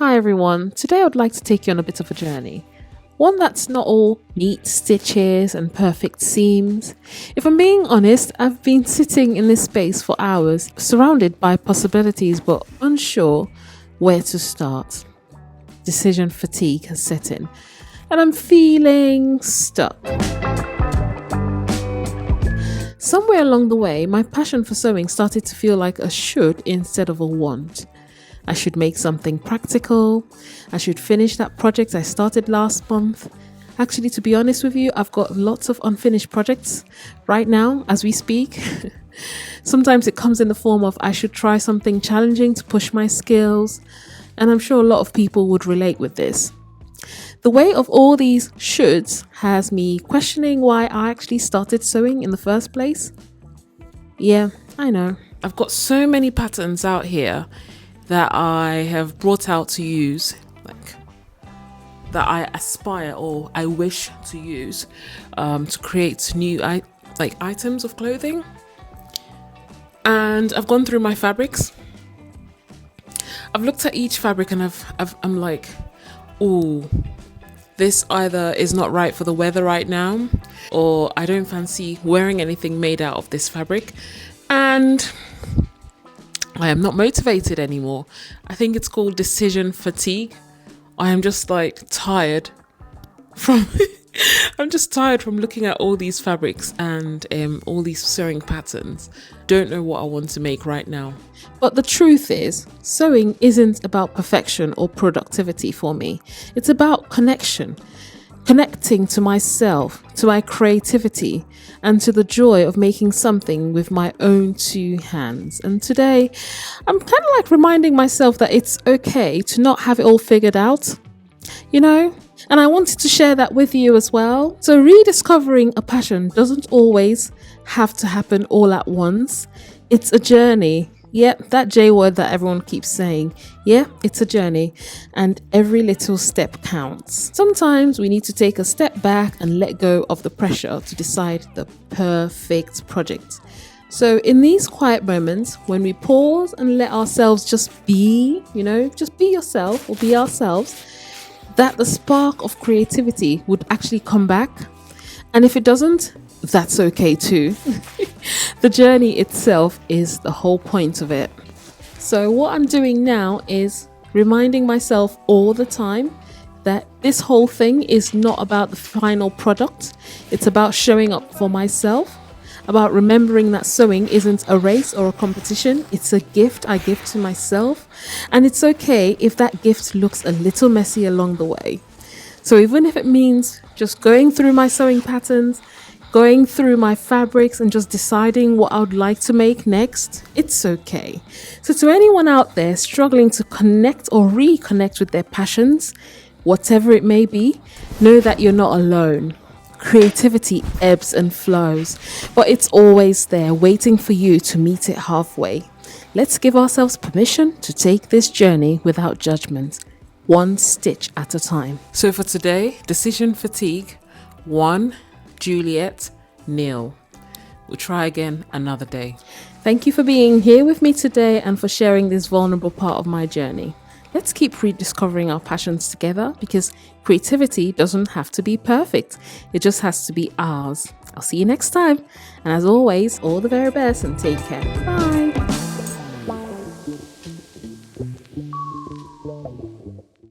Hi everyone, today I'd like to take you on a bit of a journey. One that's not all neat stitches and perfect seams. If I'm being honest, I've been sitting in this space for hours, surrounded by possibilities but unsure where to start. Decision fatigue has set in, and I'm feeling stuck. Somewhere along the way, my passion for sewing started to feel like a should instead of a want. I should make something practical. I should finish that project I started last month. Actually, to be honest with you, I've got lots of unfinished projects right now as we speak. Sometimes it comes in the form of I should try something challenging to push my skills. And I'm sure a lot of people would relate with this. The weight of all these shoulds has me questioning why I actually started sewing in the first place. Yeah, I know. I've got so many patterns out here that I have brought out to use, that I aspire or I wish to use to create new items of clothing. And I've gone through my fabrics. I've looked at each fabric and I'm like, oh, this either is not right for the weather right now, or I don't fancy wearing anything made out of this fabric, and I am not motivated anymore. I think it's called decision fatigue. I am just tired from I'm just tired from looking at all these fabrics and all these sewing patterns. Don't know what I want to make right now. But the truth is, sewing isn't about perfection or productivity for me. It's about connection. Connecting to myself, to my creativity, and to the joy of making something with my own two hands. And today, I'm kind of reminding myself that it's okay to not have it all figured out, And I wanted to share that with you as well. So rediscovering a passion doesn't always have to happen all at once. It's a journey. Yep, that J word that everyone keeps saying. Yeah, it's a journey, and every little step counts. Sometimes we need to take a step back and let go of the pressure to decide the perfect project. So in these quiet moments, when we pause and let ourselves just be, just be yourself or be ourselves, that the spark of creativity would actually come back. And if it doesn't, that's okay too. The journey itself is the whole point of it. So what I'm doing now is reminding myself all the time that this whole thing is not about the final product. It's about showing up for myself, about remembering that sewing isn't a race or a competition. It's a gift I give to myself. And it's okay if that gift looks a little messy along the way. So even if it means just going through my sewing patterns, going through my fabrics and just deciding what I would like to make next, it's okay. So to anyone out there struggling to connect or reconnect with their passions, whatever it may be, know that you're not alone. Creativity ebbs and flows, but it's always there waiting for you to meet it halfway. Let's give ourselves permission to take this journey without judgment, one stitch at a time. So for today, decision fatigue, 1, Juliet, 0. We'll try again another day. Thank you for being here with me today and for sharing this vulnerable part of my journey. Let's keep rediscovering our passions together, because creativity doesn't have to be perfect. It just has to be ours. I'll see you next time. And as always, all the very best and take care. Bye.